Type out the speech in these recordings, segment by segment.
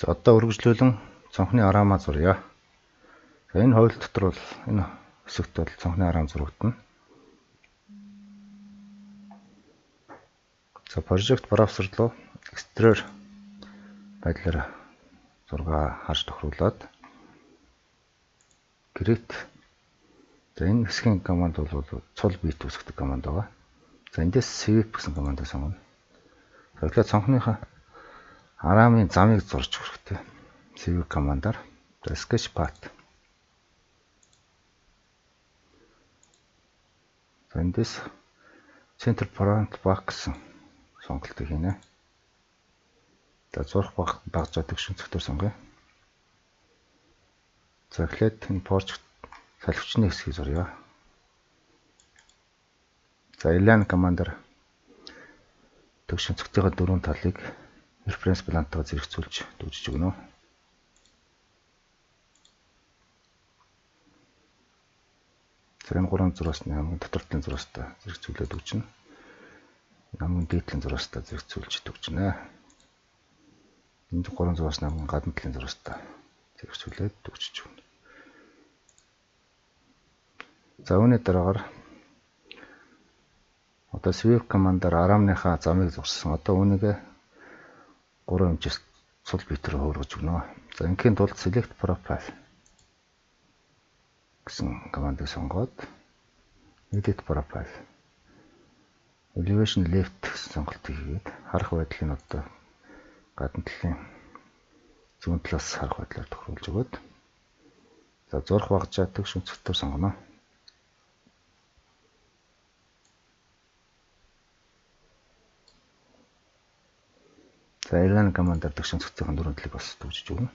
За одоо үргэлжлүүлэн цонхны араамаа зуръя. За энэ хууль дотор бол энэ хэсэгт бол цонхны араам зурагдана. За project browser руу extrude байдлаар зураг харж тохируулад create. За энэ хэсгийн команд бол цул бит үүсгдэг команд байгаа. За эндээс sweep гэсэн командыг сонгоно. Тэгэхээр цонхныхаа араамын замыг зурж хүрэхтэй. Sweep командаар sketch path. За эндээс center front back гэсэн сонголтыг хийнэ. За зурх багжаад төгшин цэгтэр сонгоё. За эхлээд энэ порч салхивчны хэсгийг зуръя. За align командаар төгшин цэгтийн дөрвөн талыг reference plantаа зэрэгцүүлж дүүжиж өгнө. За энэ гурван зураасны хамгийн дотортлын зураастаа зэрэгцүүлээд өгчнө. Хамгийн дээдлийн зураастаа зэрэгцүүлж өгчнэ. Энэ гурван зураасны хамгийн гадна талын зураастаа зэрэгцүүлээд өгчөж өгнө. За үүний дараагаар одоо sweep командаар араамныхаа замыг зурсан. Одоо үүнийг 3 хэмжээс цул бит рүү хөргөж өгнө. За ингийн тулд select profile гэсэн командыг сонгоод edit profile elevation left гэсэн сонголтыг хийгээд харах байдлыг нь одоо гадна талын зүүн талаас харах байдлаар тохируулж өгöd. За зурх багжаа төгшин цэгтэр сонгоно. За align командаар төгшин цэгтийн дөрвөн талыг бас дүүжиж өгнө.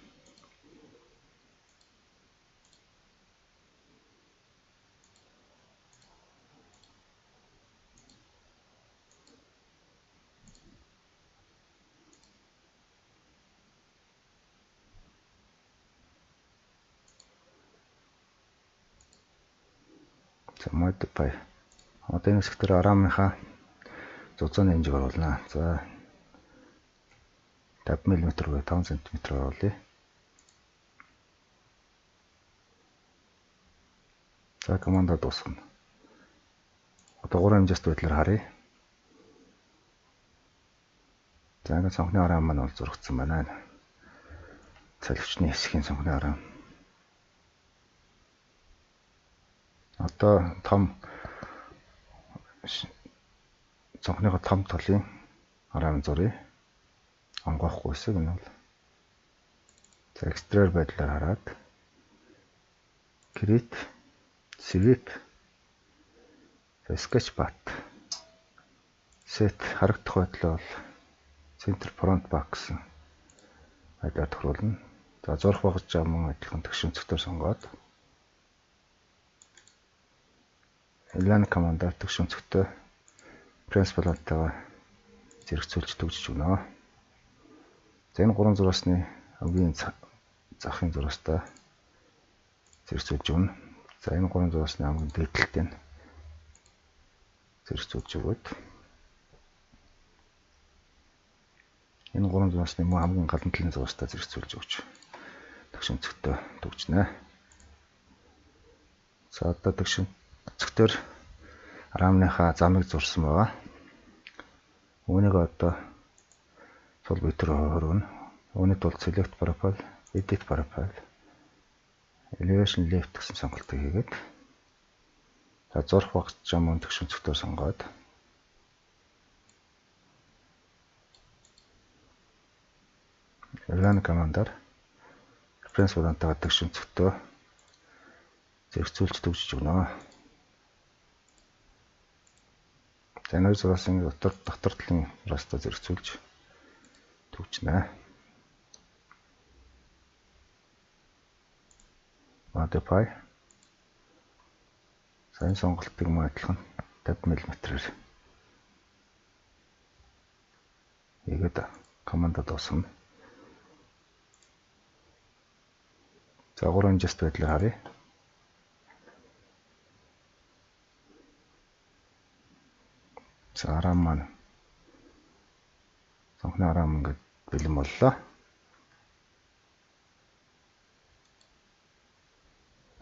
За modify. Одоо энэ хэсгээр араамынхаа зузааны хэмжээг оруулна. За 50 мм буюу 5 см оруулъя. За командаа дуусгана. Одоо 3 хэмжээст байдлаар харъя. За ингээд цонхны араам маань бол зурагдсан байна. Салхивчны хэсгийн цонхны араам. Одоо том цонхныхоо том талын араам зуръя. Онгоохгүй хэсэг нь бол за extrude байдлаар хараад create sweep sketch path set харагдах байдал бол center front back гэсэн байдлаар тохируулна. За зурх багж аман адилхан төгшин цэгтэр сонгоод align командаар төгшин цэгтээ reference plantаа зэрэгцүүлж төгжиж өгнө. За энэ гурван зураасны хамгийн захын зураастаа зэрэгцүүлж өгнө. За энэ гурван зураасны хамгийн дээдлэлтэй нь зэрэгцүүлж өгöd. Энэ гурван зураасны хамгийн гадна талын зураастаа зэрэгцүүлж өгч төгшин цэгтээ төгжнэ. За одоо төгшин цэгтэр араамныхаа замыг зурсан байгаа. Үүнийг одоо цул бит рүү хөргөнө. Үүний тулд select profile, edit profile, elevation left гэсэн сонголтыг хийгээд за зурх багж мөн төгшин цэгтээр сонгоод align командаар reference plantаа төгшин цэгтээ зэрэгцүүлж төгжиж өгнө. За энэ зураасын дотор талын зураастаа зэрэгцүүлж төгжнэ. Modify. За энэ сонголтыг мөн адилхан 50 мм-ээр хийгээд командаа дуусгана. За 3 хэмжээст байдлаар харъя. За араам маань цонхны араам ингээд бэлэн боллоо.